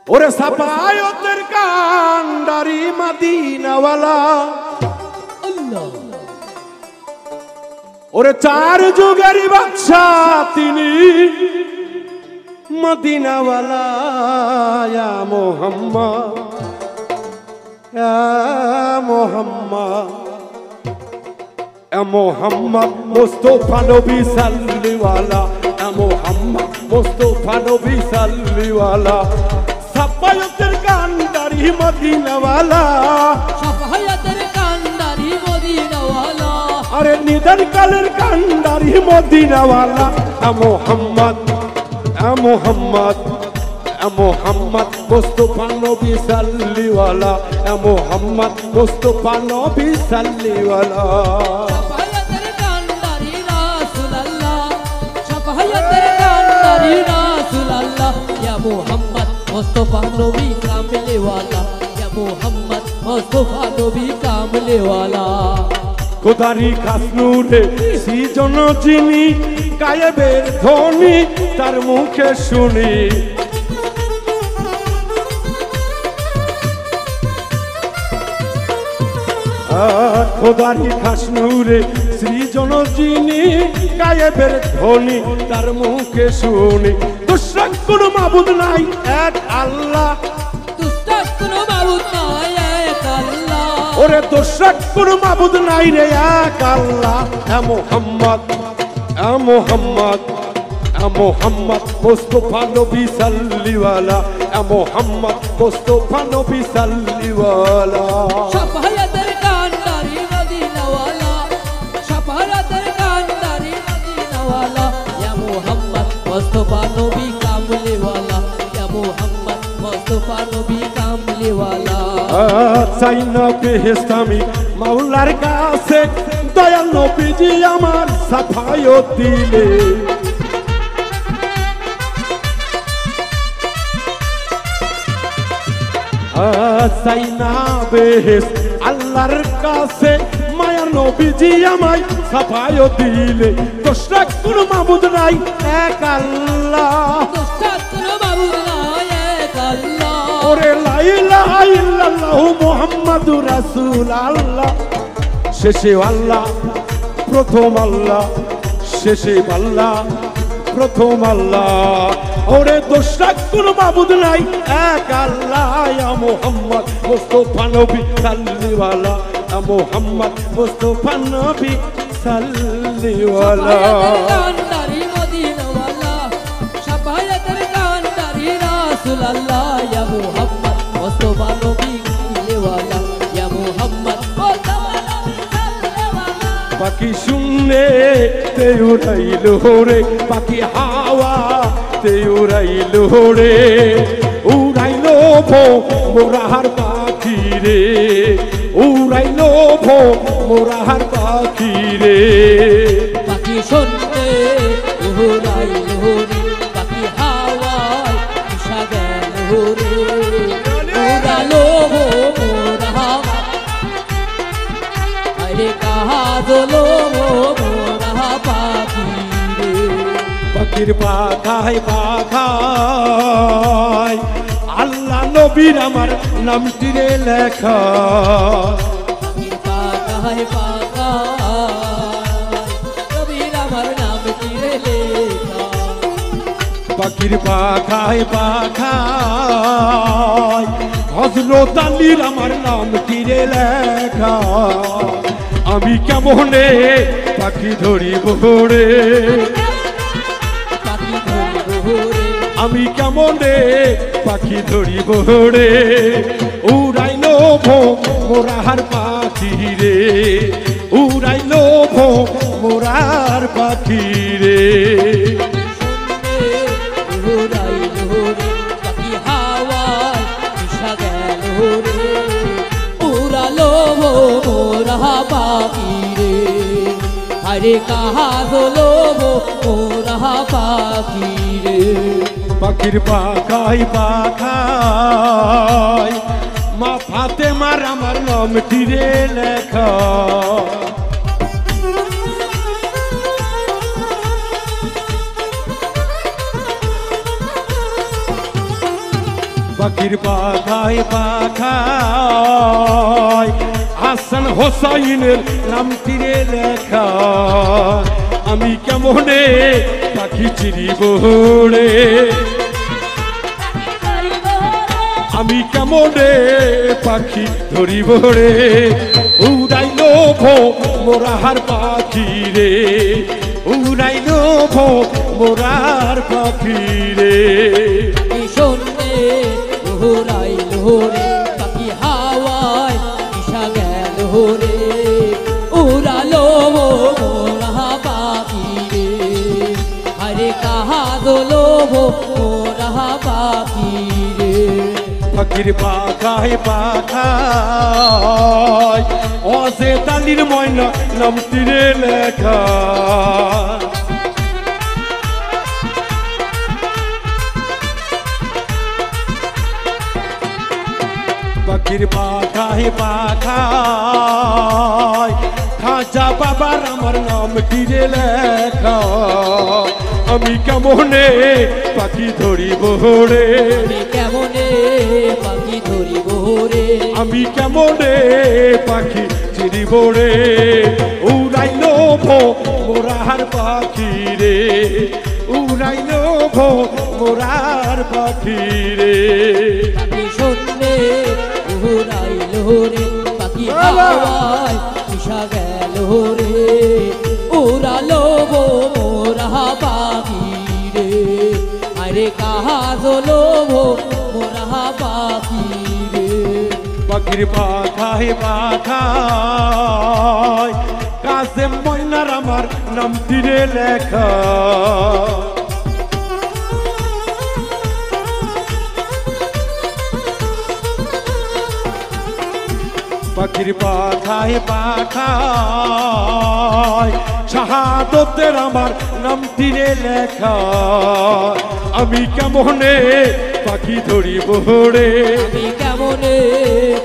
ওরে সাফায়তের কান্ডারি মদিনাওয়ালা আল্লাহ ওরে চার যুগের বাদশাহ তিনি মদিনাওয়ালা ইয়া মুহাম্মদ ইয়া মুহাম্মদ ইয়া মুহাম্মদ মুস্তাফা নবী সাল্লিওয়ালা ইয়া মুহাম্মদ মুস্তাফা নবী সাল্লিওয়ালা সাফায়তের কান্ডারি মদিনাওয়ালা সাফায়াতের কান্ডারি মদিনাওয়ালা আরে নিদান কালের কান্ডারি মদিনাওয়ালা ইয়া মুহাম্মদ ইয়া মুহাম্মদ ইয়া মুহাম্মদ মুস্তাফা নবী সাল্লিওয়ালা ইয়া মুহাম্মদ মুস্তাফা নবী সাল্লিওয়ালা সাফায়াতের কান্ডারি রাসূলুল্লাহ সাফায়াতের কান্ডারি রাসূলুল্লাহ ইয়া মুহাম্মদ মুস্তাফা নবী কামলিওয়ালা ইয়া মুহাম্মদ মুস্তাফা নবী কামলিওয়ালা খোদারি খাস নূরে সৃজন যিনি গায়েবের ধ্বনি তার মুখে শুনি খোদারি খাস নূরে সৃজন যিনি গায়েবের ধ্বনি তার মুখে শুনি দুশরাক কোন মাবুদ নাই এক আল্লাহ দুশরাক কোন মাবুদ নাই এক আল্লাহ ওরে দুশরাক কোন মাবুদ নাই রে এক আল্লাহ ইয়া মুহাম্মদ ইয়া মুহাম্মদ ইয়া মুহাম্মদ মুস্তাফা নবী সাল্লিওয়ালা ইয়া মুহাম্মদ মুস্তাফা নবী সাল্লিওয়ালা সাফায়াতের কান্ডারি মদিনাওয়ালা সাফায়াতের কান্ডারি মদিনাওয়ালা ইয়া মুহাম্মদ মুস্তাফা নবী কামলিওয়ালা ইয়া মুহাম্মদ মুস্তাফা নবী কামলিওয়ালা চাই না বেহেশত আমি মাওলার কাছে দয়াল নবীজি আমার সাফায়ত দিলে চাই না বেহেশত আল্লাহর কাছে মায়া নবীজি আমায় সাফায়ত দিলে দুশরাক কোন মাবুদ নাই এক আল্লাহ দুশরাক কোন মাবুদ নাই এক আল্লাহ ওরে লা ইলাহা ইল্লাল্লাহু মুহাম্মাদুর রাসূলুল্লাহ শেষে আল্লাহ প্রথম আল্লাহ শেষে আল্লাহ প্রথম আল্লাহ ওরে দুশরাক কোন মাবুদ নাই এক আল্লাহ ইয়া মুহাম্মদ মুস্তাফা নবী সাল্লিওয়ালা ইয়া মুহাম্মদ মুস্তাফা নবী সাল্লিওয়ালা সাফায়াতের কান্ডারি মদিনাওয়ালা সাফায়াতের কান্ডারি রাসূলুল্লাহ ইয়া মুহাম্মদ মুস্তাফা নবী কামলিওয়ালা ইয়া মুহাম্মদ মুস্তাফা নবী সাল্লিওয়ালা পাখি শুনলে তে উড়াইল রে পাখি হাওয়া তে উড়াইল রে উড়াইল ভো মোরাহার পাখি রে উড়াইল ভো মোরাহার পাখি রে পাখি শুনতে উড়াইল রে পাখি হাওয়ায় উষা গেল রে উড়ালো মোরা আরে কাহা দোলো মোরা পাখি রে পাখির পাখায় পাখায় আল্লাহ নবীর আমার নামটি রে লেখা পাখির পাখায় পাখায় নবীর আমার নাম কি রে লেখা পাখির পাখায় পাখায় হযরত আলীর আমার নাম কি রে লেখা আমি কেমনে পাখি ধরিব রে পাখি ধরিব রে আমি কেমনে পাখি ধরিব রে উড়াইল ভো মোরাহার পাখি রে উড়াইল ভো মোরার পাখি রে উড়াইল রে পাখি হাওয়ায় উষা গেল রে উড়ালো মোরা পাখি রে আরে কাহা দোলো মোরা পাখি রে পাখির পাখায় পাখায় মা ফাতেমার আমার নামটি রে লেখা পাখির পাখায় পাখায় হাসান হোসাইনের নামটিরে লেখা আমি কেমনে পাখি চিরিব রে আমি কেমনে পাখি ধরিব রে উড়াইল ভো মোরাহার পাখি রে উড়াইল ভো মোরার পাখি রে শোনে উড়াইল রে পাখি হাওয়ায় দিশা গেল রে উড়ালো মোরা পাখি রে আরে কাহা দোলো মোরা পাখি রে পাখির পাখায় পাখায় অজে তালির ময়না নামটিরে লেখা পাখির পাখায় পাখায় খাজা বাবার আমার নামটিরে লেখা আমি কেমনে পাখি ধরিব রে আমি কেমনে পাখি ধরিব রে আমি কেমনে পাখি চিরিব রে উড়াইল ভো মোরার পাখি রে উড়াইল ভো মোরার পাখি রে পাখি শোনে উড়াইল রে পাখি হাওয়ায় দিশা গেল রে উড়ালো মোরা পাখি রে আরে কাহা দোলো মোরা পাখি রে পাখির পাখায় পাখায় কাসেম ময়নার আমার নামটিরে লেখা পাখির পাখায় পাখায় শাহাদতের আমার নামটিরে লেখা আমি কেমনে পাখি ধরিব রে আমি কেমনে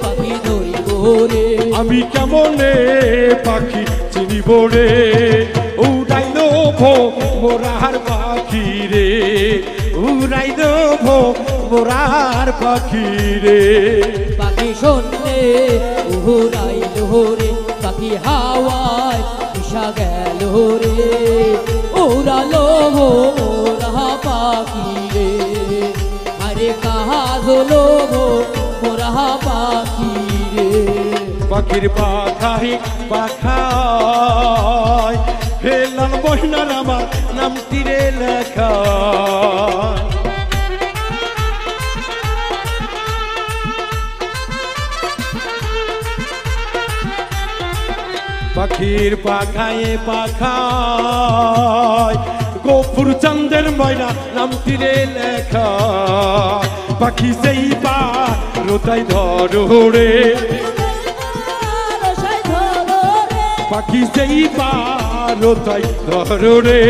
পাখি ধরিব রে আমি কেমনে পাখি চিনিব রে উড়াইল ভো মোরার পাখি রে উড়াইল ভো মোরার পাখি রে পাখি শোনে উড়াইল রে পাখি হাওয়ায় দিশা গেল রে উড়ালো মোরা পাখি রে আরে কাহা দোলো মোরা পাখি রে পাখির পাখায় পাখায় হেলাল মহিনার আমার নামটিরে লেখা পাখির পাখায় পাখায় গোপুর চন্দের ময়না নামটিরে লেখা পাখি সেই পা রোতাই ধরো রে পাখি সেই পা রোতাই ধরো রে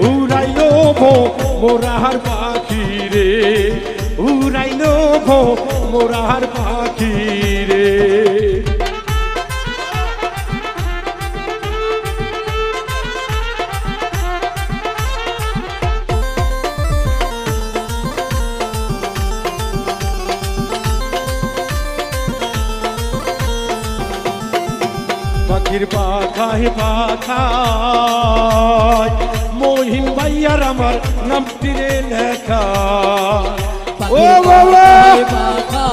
উড়াইল ভো মোরার পাখি রে উড়াইল ভো মোরার পাখি রে পাখির পাখায় পাখায় মহিন ভাইয়ার আমার নামটিরে লেখা ও বাবা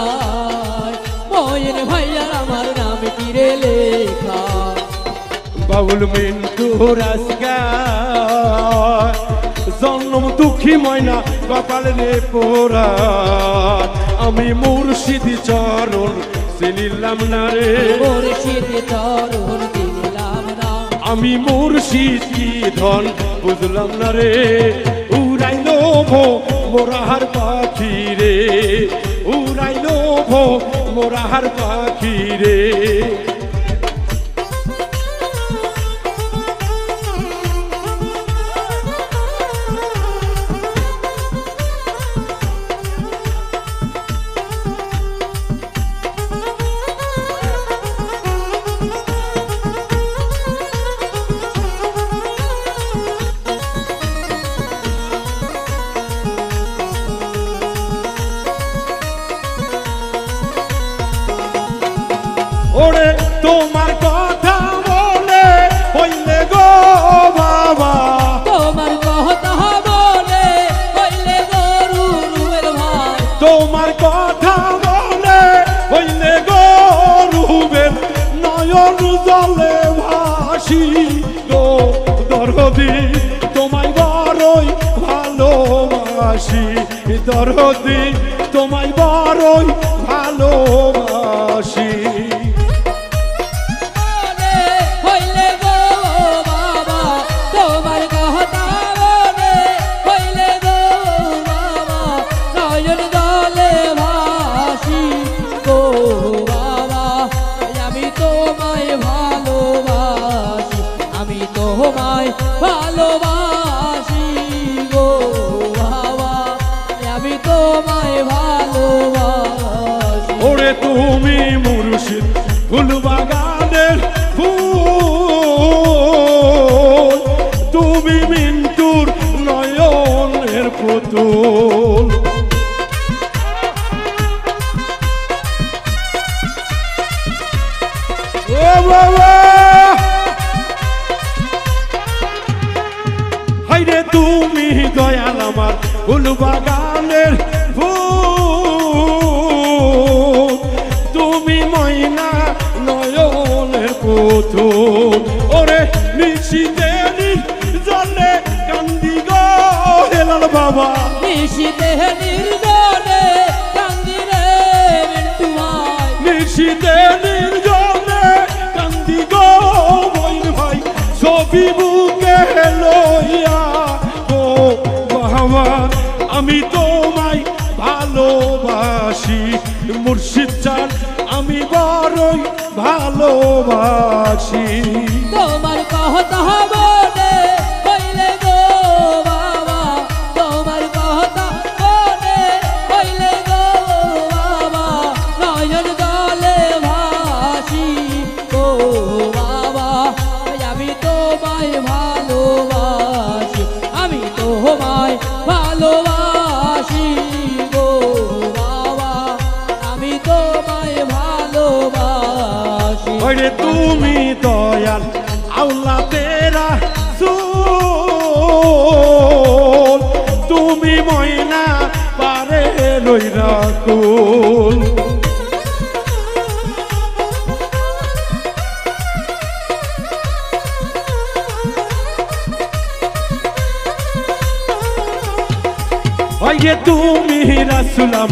মহিন ভাইয়ার আমার নাম তীরে লেখা বাউল মিন্টু রাসগা জন্ম দুঃখী ময়না কপাল রে পোড়া আমি মুর্শিদি চরণ চিনিলাম না রে মুর্শিদ চরণ চিনিলাম না আমি মুর্শিদ কি ধন বুঝলাম না রে উড়াইল ভো মোরাহার পাখি রে উড়াইল ভো মোরাহার পাখি রে তোমার কথা বলে হইলে গো বাবা, তোমার কথা বলে হইলে গরু রুবেল ভাই, তোমার কথা বলে হইলে গো রুবেল নয়ন জলে ভাসি গো দরদি, তোমায় বড়ই ভালোবাসি দরদি, তোমায় বড়ই ভালোবাসি। বলে হইলে গো বাবা, তোমার কথা বলে হইলে গো বাবা, নয়ন জলে ভাসি গো বাবা, আমি তোমায় ভালোবাসি, আমি তোমায় ভালোবাসি গো বাবা, আমি তোমায় ভালোবাসি। ওরে তুমি মুর্শিদ ফুলবাগানের ফুল, তুমি মিন্টুর নয়নের পুতুল। ও বাবা হাইরে তুমি দয়াল আমার ফুলবাগানের ফুল, তুমি ময়না নয়নের পুতুল। ওরে নিশিতে জলে কান্দি গো হেলাল বাবা, নিশিতে নির্জনে কান্দি রে মিন্টু ভাই, নিশিতে নির্জনে কান্দি গো বইন ভাই, ছবি বুকে লইয়া গো বাবা, আমি তোমায় ভালোবাসি মুর্শিদ চান, আমি বড়ই ভালোবাসি। তোমার কথা বলে হইলে গো বাবা, তোমার কথা বলে হইলে গো বাবা, নয়ন জলে ভাসি গো বাবা, আমি তোমায় ভালোবাসি, আমি তোমায় ভালোবাসি গো বাবা, আমি তোমায় ভালোবাসি। ওরে তুমি দয়াল আল্লাহ তেরা সুল, তুমি ময়না পারে রইরা কুল। ওয়ে তুমি রাসুলাম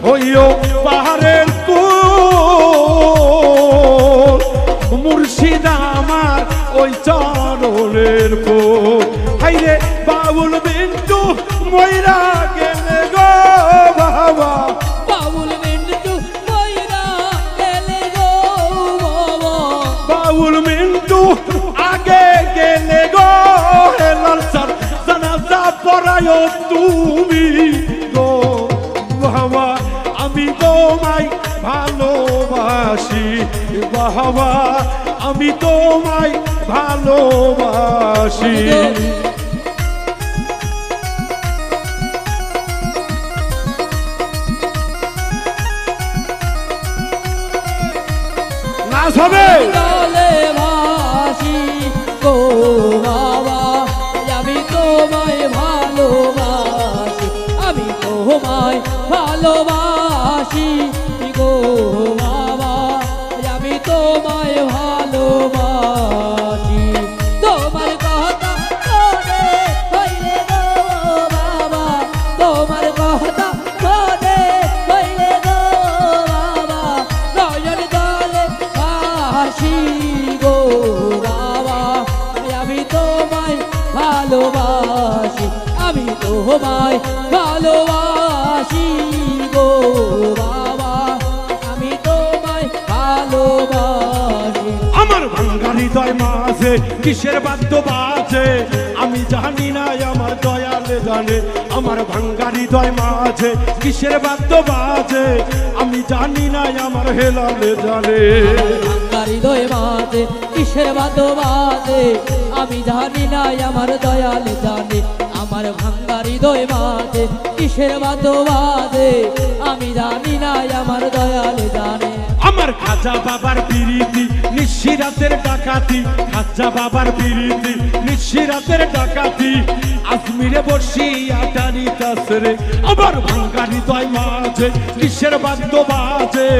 হইও পাহাড়ের কুল, মুর্শিদ আমার ওই চরণের ফুল। হাইরে বাউল বিন্দু ময়রা গেলে গো বাবা, বাউল মিন্টু ময়রা গেলে গো বাবা, বাউল বিন্দু আগে গেলে গো হেলাল স্যার জানাজা পড়ায় তুমি গো বাবা, আমি তোমায় ভালোবাসি বাবা, আমি তোমায় ভালোবাসি। নাচ হবে জলে ভাসি গো বাবা, আমি তোমায় ভালোবাসি, আমি তোমায় ভালোবাসি গো বাবা, আমি তোমায় ভালোবাসি। তোমার কথা মনে হইলে গো বাবা, তোমার কথা মনে হইলে গো বাবা, নয়ন জলে ভাসি গো বাবা, আমি তোমায় ভালোবাসি, আমি তোমায় ভালোবাসি গো বাবা, আমি তোমায় ভালোবাসি। আমার ভাঙ্গা হৃদয় মাঝে কিসের বাদ্য বাজে আমি জানি না, আমার দয়ালে জানে। আমার ভাঙ্গা হৃদয় মাঝে কিসের বাদ্য বাজে আমি জানি না, আমার হেলালে জানে। ভাঙ্গা হৃদয় মাঝে কিসের বাদ্য বাজে আমি জানি না, আমার দয়ালে জানে। আমার ভাঙ্গা হৃদয় মাঝে কিসের বাদ্য বাজে আমি জানি না, আমার দয়ালে জানে। আমার আমার খাজা বাবার পিরিতি নিশিরাতের ডাকাতি, খাজা বাবার পিরিতি নিশিরাতের ডাকাতি, আজমিরে বসিয়া টানিতাছে রে আমার ভাঙ্গা হৃদয় মাঝে কিসের বাদ্য বাজে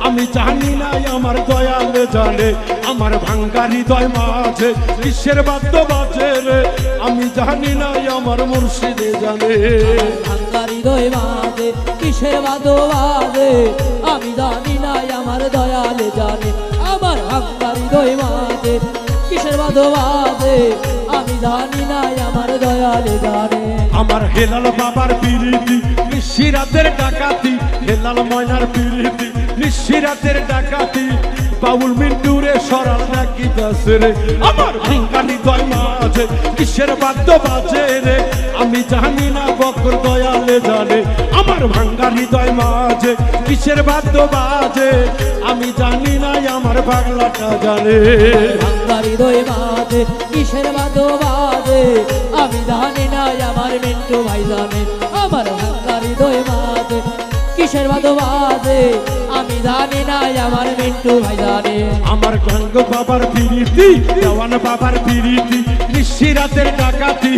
আমি জানি না আমার দয়ালে জানে, আমার ভাঙ্গা হৃদয় মাঝে কিসের বাদ্য বাজে রে আমি জানি না আমার মুর্শিদে জানে। ভাঙ্গা হৃদয় মাঝে কিসের বাদ্য বাজে আমি জানি না আমার দয়ালে জানে, আমার ভাঙ্গা হৃদয় মাঝে কিসের বাদ্য বাজে আমি জানি না আমার দয়ালে জানে। আমার হেলাল বাবার পিরিতি নিশিরাতের ডাকাতি, হেলাল ময়নার পিরিতি নিশিরাতের ডাকাতি, বাউল মিন্টুরে সরাল ডাকিতাছে রে আমার ভাঙ্গা হৃদয় মাঝে কিসের বাদ্য বাজে রে আমি জানি না বকর দয়ালে জানে, আমার ভাঙ্গা হৃদয় মাঝে কিসের বাদ্য বাজে আমি জানি না আমার বাংলাটা জানে। ভাঙ্গা হৃদয় মাঝে কিসের বাদ্য বাজে আমি জানি না আমার মিন্টু ভাই জানে, আমার ভাঙ্গা হৃদয় মাঝে কিসের বাদ্য বাজে আমি জানি না আমার মিন্টু ভাই জানে। আমার গাঙ্গ বাবার পিরিতি দেওয়ান বাবার পিরিতি নিশিরাতের ডাকাতি,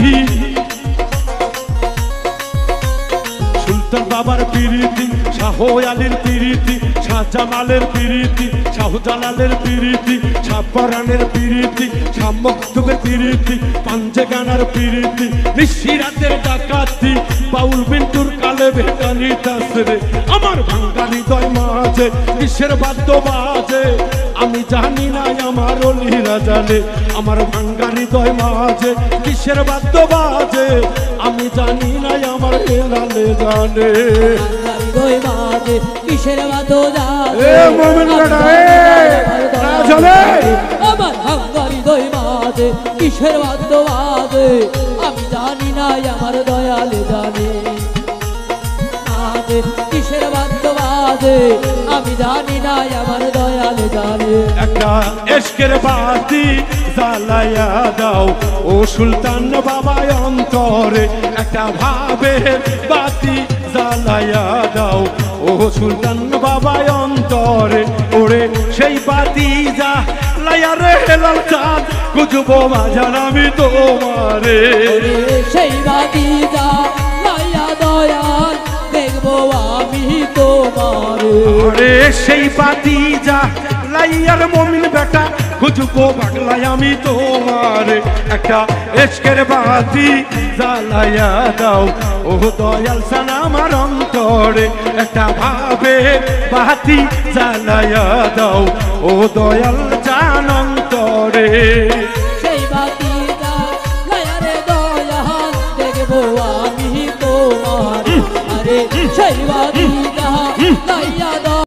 সুলতান বাবার পিরিতি শাহ আলীর পিরিতি শাহজামালের পিরিতি শাহজালালের পিরিতি শাহপরানের পিরিতি শাহ মখদুমের পিরিতি পাঞ্জেগানার পিরিতি নিশিরাতের ডাকাতি, বাউল বিন্টুর কালে ভেটানিতাছে রে আমার ভাঙ্গা হৃদয় মাঝে কিসের বাদ্য বাজে আমি জানি না আমার অলিরা জানে, আমার ভাঙ্গা হৃদয় মাঝে কিসের বাদ্য বাজে আমি জানি না আমার হেলালে জানে। ভাঙ্গা হৃদয় মাঝে কিসের বাদ্য এ মোমিন বেটা না চলে আমার ভাঙ্গা হৃদয় মাঝে কিসের বাদ্য বাজে আমি জানি না আমার দয়ালে জানে, কিসের বাদ্য বাজে আমি জানি না আমার দয়ালে জানে। একটা এশকের বাতি জ্বালাইয়া দাও ও সুলতান বাবা অন্তরে, একটা ভাবের বাতি জ্বালাইয়া দাও ও সুলতান বাবা অন্তরে, ওরে সেই বাতি যা লাইয়া রে হেলাল চাঁদ খুঁজবো বাজার আমি তোমারে, সেই বাতি যা লাইয়া দয়াল দেখবো আমি তোমারে, ওরে সেই বাতি যা লাইয়ার মমিন বেটা খুঁজবো বাগলাই আমি তোমারে, একটা এশকের বাতি জ্বালাইয়া দাও ও দয়াল সানা আমার অন্তরে, একটা ভাবে বাতি জ্বালাইয়া দাও ও দয়াল জান অন্তরে, সেই বাতি যা লাইয়া রে দয়াল দেখবো আমি তোমারে, আরে সেই বাতি